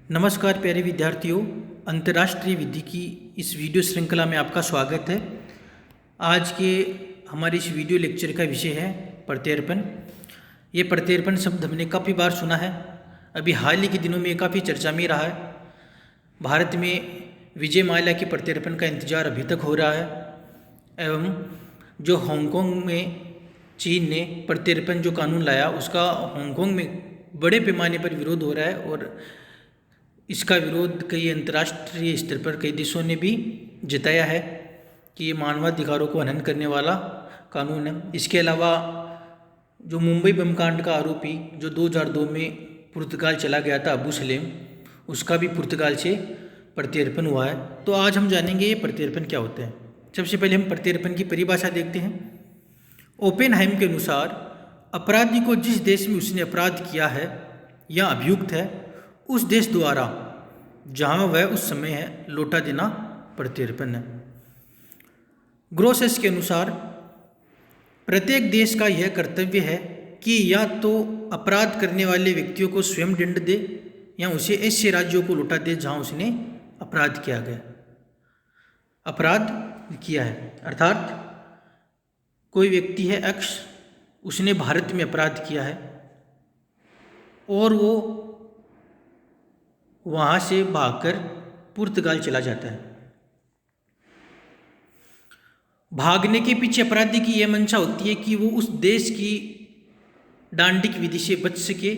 नमस्कार प्यारे विद्यार्थियों, अंतर्राष्ट्रीय विधि की इस वीडियो श्रृंखला में आपका स्वागत है। आज के हमारे इस वीडियो लेक्चर का विषय है प्रत्यर्पण। ये प्रत्यर्पण शब्द हमने काफ़ी बार सुना है। अभी हाल ही के दिनों में काफ़ी चर्चा में रहा है। भारत में विजय माल्या के प्रत्यर्पण का इंतजार अभी तक हो रहा है एवं जो हांगकांग में चीन ने प्रत्यर्पण जो कानून लाया उसका हांगकांग में बड़े पैमाने पर विरोध हो रहा है और इसका विरोध कई अंतर्राष्ट्रीय स्तर पर कई देशों ने भी जताया है कि ये मानवाधिकारों को हनन करने वाला कानून है। इसके अलावा जो मुंबई बम कांड का आरोपी जो 2002 में पुर्तगाल चला गया था, अबू सलेम, उसका भी पुर्तगाल से प्रत्यर्पण हुआ है। तो आज हम जानेंगे ये प्रत्यर्पण क्या होता है। सबसे पहले हम प्रत्यर्पण की परिभाषा देखते हैं। ओपेनहाइम के अनुसार अपराधी को जिस देश में उसने अपराध किया है या अभियुक्त है उस देश द्वारा जहाँ वह उस समय है लौटा देना प्रत्यर्पण है। ग्रोसेस के अनुसार प्रत्येक देश का यह कर्तव्य है कि या तो अपराध करने वाले व्यक्तियों को स्वयं दंड दे या उसे ऐसे राज्यों को लौटा दे जहाँ उसने अपराध किया है। अर्थात कोई व्यक्ति है एक्स, उसने भारत में अपराध किया है और वो वहाँ से भागकर पुर्तगाल चला जाता है। भागने के पीछे अपराधी की यह मंशा होती है कि वो उस देश की डांडिक विधि से बच सके,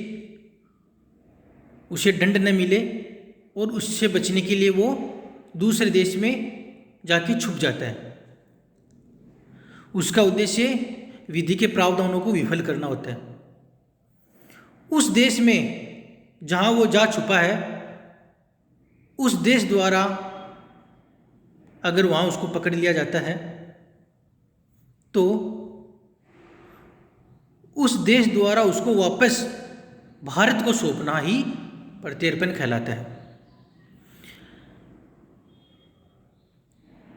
उसे दंड न मिले और उससे बचने के लिए वो दूसरे देश में जाके छुप जाता है। उसका उद्देश्य विधि के प्रावधानों को विफल करना होता है। उस देश में जहाँ वो जा छुपा है उस देश द्वारा अगर वहाँ उसको पकड़ लिया जाता है तो उस देश द्वारा उसको वापस भारत को सौंपना ही प्रत्यर्पण कहलाता है।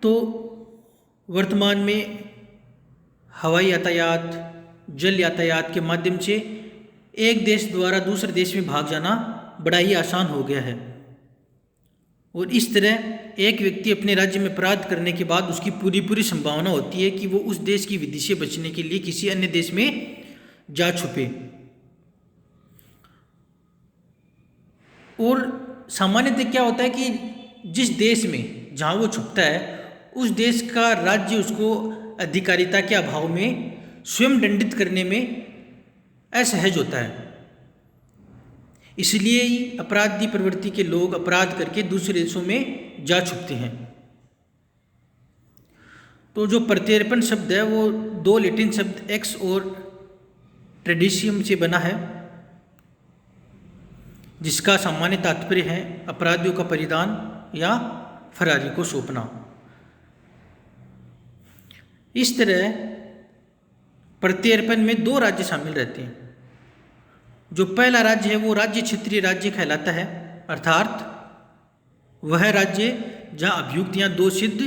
तो वर्तमान में हवाई यातायात, जल यातायात के माध्यम से एक देश द्वारा दूसरे देश में भाग जाना बड़ा ही आसान हो गया है और इस तरह एक व्यक्ति अपने राज्य में अपराध करने के बाद उसकी पूरी संभावना होती है कि वो उस देश की विधि से बचने के लिए किसी अन्य देश में जा छुपे। और सामान्यतः क्या होता है कि जिस देश में जहाँ वो छुपता है उस देश का राज्य उसको अधिकारिता के अभाव में स्वयं दंडित करने में असहज होता है। इसलिए ही अपराधी प्रवृत्ति के लोग अपराध करके दूसरे देशों में जा छुपते हैं। तो जो प्रत्यर्पण शब्द है वो दो लैटिन शब्द एक्स और ट्रेडिशियम से बना है, जिसका सामान्य तात्पर्य है अपराधियों का परिधान या फरारी को सौंपना। इस तरह प्रत्यर्पण में दो राज्य शामिल रहते हैं। जो पहला राज्य है वो राज्य क्षेत्रीय राज्य कहलाता है, अर्थात वह राज्य जहाँ अभियुक्त या दोषित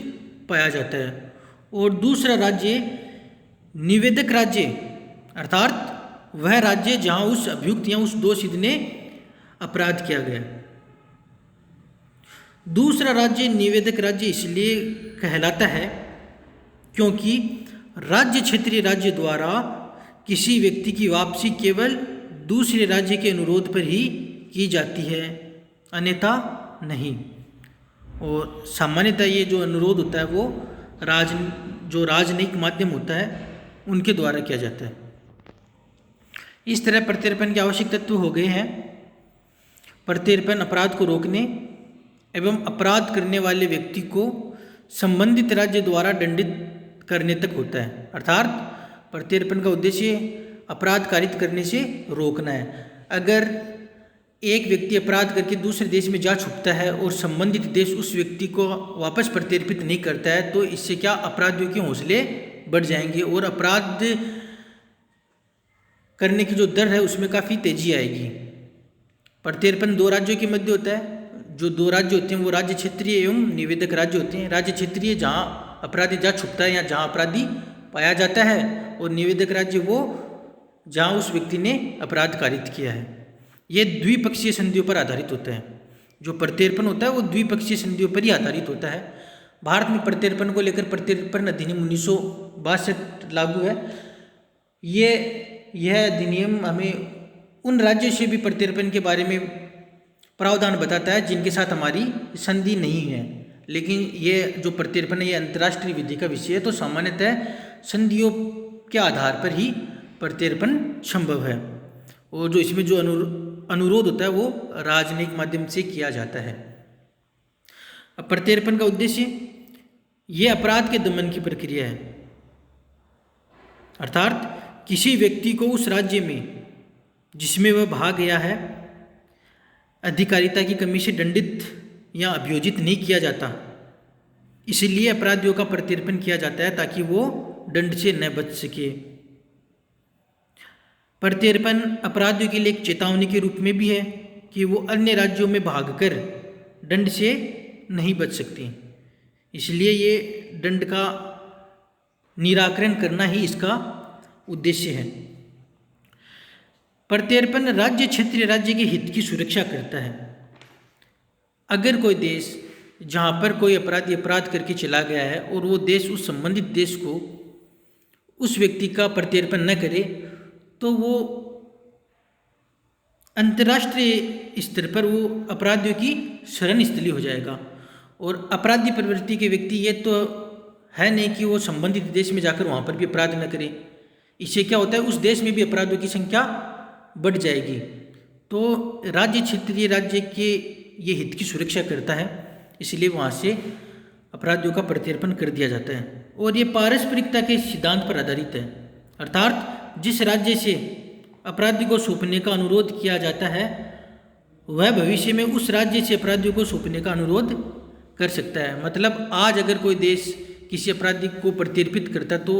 पाया जाता है। और दूसरा राज्य निवेदक राज्य, अर्थात वह राज्य जहाँ उस अभियुक्त या उस दोषित ने अपराध किया गया। दूसरा राज्य निवेदक राज्य इसलिए कहलाता है क्योंकि राज्य क्षेत्रीय राज्य द्वारा किसी व्यक्ति की वापसी केवल दूसरे राज्य के अनुरोध पर ही की जाती है, अन्यथा नहीं। और सामान्यतः ये जो अनुरोध होता है वो जो राजनयिक माध्यम होता है उनके द्वारा किया जाता है। इस तरह प्रत्यर्पण के आवश्यक तत्व हो गए हैं। प्रत्यर्पण अपराध को रोकने एवं अपराध करने वाले व्यक्ति को संबंधित राज्य द्वारा दंडित करने तक होता है। अर्थात प्रत्यर्पण का उद्देश्य अपराध कारित करने से रोकना है। अगर एक व्यक्ति अपराध करके दूसरे देश में जा छुपता है और संबंधित देश उस व्यक्ति को वापस प्रत्यर्पित नहीं करता है तो इससे क्या अपराधियों के हौसले बढ़ जाएंगे और अपराध करने की जो दर है उसमें काफ़ी तेजी आएगी। प्रत्यर्पण दो राज्यों के मध्य होता है। जो दो राज्य होते हैं वो राज्य क्षेत्रीय एवं निवेदक राज्य होते हैं। राज्य क्षेत्रीय जहाँ अपराधी जा छुपता है या जहाँ अपराधी पाया जाता है, और निवेदक राज्य वो जहाँ उस व्यक्ति ने अपराध कारित किया है। ये द्विपक्षीय संधियों पर आधारित होता है। जो प्रत्यर्पण होता है वो द्विपक्षीय संधियों पर ही आधारित होता है। भारत में प्रत्यर्पण को लेकर प्रत्यर्पण अधिनियम 1962 लागू है। यह अधिनियम हमें उन राज्यों से भी प्रत्यर्पण के बारे में प्रावधान बताता है जिनके साथ हमारी संधि नहीं है, लेकिन ये जो प्रत्यर्पण है ये अंतर्राष्ट्रीय विधि का विषय है, तो सामान्यतः संधियों के आधार पर ही प्रत्यर्पण संभव है। और जो इसमें जो अनुरोध होता है वो राजनयिक माध्यम से किया जाता है। अब प्रत्यर्पण का उद्देश्य ये अपराध के दमन की प्रक्रिया है, अर्थात किसी व्यक्ति को उस राज्य में जिसमें वह भाग गया है अधिकारिता की कमी से दंडित या अभियोजित नहीं किया जाता, इसलिए अपराधियों का प्रत्यर्पण किया जाता है ताकि वो दंड से न बच सके। प्रत्यर्पण अपराधियों के लिए एक चेतावनी के रूप में भी है कि वो अन्य राज्यों में भागकर दंड से नहीं बच सकती, इसलिए ये दंड का निराकरण करना ही इसका उद्देश्य है। प्रत्यर्पण राज्य क्षेत्रीय राज्य के हित की सुरक्षा करता है। अगर कोई देश जहाँ पर कोई अपराधी अपराध करके चला गया है और वो देश उस संबंधित देश को उस व्यक्ति का प्रत्यर्पण न करे तो वो अंतर्राष्ट्रीय स्तर पर वो अपराधियों की शरण स्थली हो जाएगा। और अपराधी प्रवृत्ति के व्यक्ति ये तो है नहीं कि वो संबंधित देश में जाकर वहाँ पर भी अपराध न करे। इससे क्या होता है, उस देश में भी अपराधों की संख्या बढ़ जाएगी। तो राज्य क्षेत्रीय राज्य के ये हित की सुरक्षा करता है, इसलिए वहाँ से अपराधियों का प्रत्यर्पण कर दिया जाता है। और ये पारस्परिकता के सिद्धांत पर आधारित है, अर्थात जिस राज्य से अपराधी को सौंपने का अनुरोध किया जाता है वह भविष्य में उस राज्य से अपराधियों को सौंपने का अनुरोध कर सकता है। मतलब आज अगर कोई देश किसी अपराधी को प्रत्यर्पित करता तो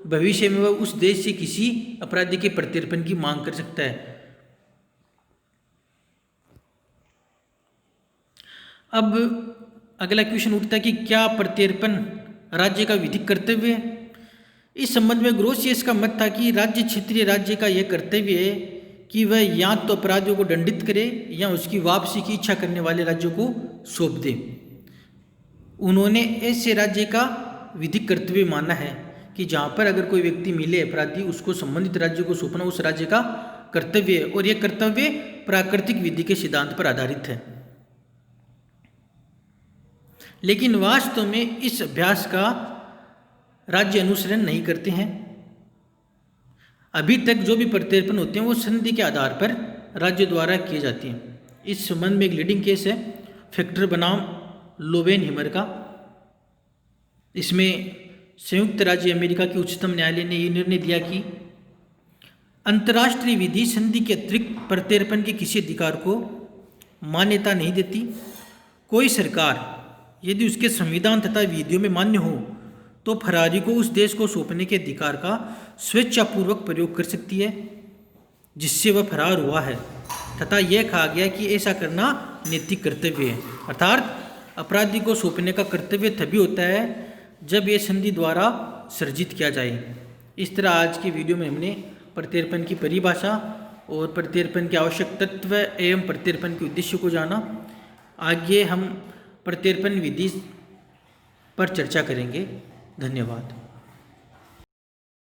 भविष्य में वह उस देश से किसी अपराधी के प्रत्यर्पण की मांग कर सकता है। अब अगला क्वेश्चन उठता है कि क्या प्रत्यर्पण राज्य का विधिक कर्तव्य है। इस संबंध में ग्रोसियस का मत था कि राज्य क्षेत्रीय राज्य का यह कर्तव्य है कि वह या तो अपराधियों को दंडित करे या उसकी वापसी की इच्छा करने वाले राज्यों को सौंप दे। उन्होंने ऐसे राज्य का विधिक कर्तव्य माना है कि जहाँ पर अगर कोई व्यक्ति मिले अपराधी उसको संबंधित राज्य को सौंपना उस राज्य का कर्तव्य है, और यह कर्तव्य प्राकृतिक विधि के सिद्धांत पर आधारित है। लेकिन वास्तव में इस अभ्यास का राज्य अनुसरण नहीं करते हैं। अभी तक जो भी प्रत्यर्पण होते हैं वो संधि के आधार पर राज्य द्वारा किए जाते हैं। इस संबंध में एक लीडिंग केस है फैक्टर बनाम लोवेनहीमर का। इसमें संयुक्त राज्य अमेरिका के उच्चतम न्यायालय ने यह निर्णय दिया कि अंतर्राष्ट्रीय विधि संधि के अतिरिक्त प्रत्यर्पण के किसी अधिकार को मान्यता नहीं देती। कोई सरकार यदि उसके संविधान तथा विधियों में मान्य हो तो फरारी को उस देश को सौंपने के अधिकार का स्वेच्छापूर्वक प्रयोग कर सकती है जिससे वह फरार हुआ है, तथा यह कहा गया कि ऐसा करना नैतिक कर्तव्य है। अर्थात अपराधी को सौंपने का कर्तव्य तभी होता है जब यह संधि द्वारा सर्जित किया जाए। इस तरह आज की वीडियो में हमने प्रत्यर्पण की परिभाषा और प्रत्यर्पण के आवश्यक तत्व एवं प्रत्यर्पण के उद्देश्य को जाना। आगे हम प्रत्यर्पण विधि पर चर्चा करेंगे। धन्यवाद।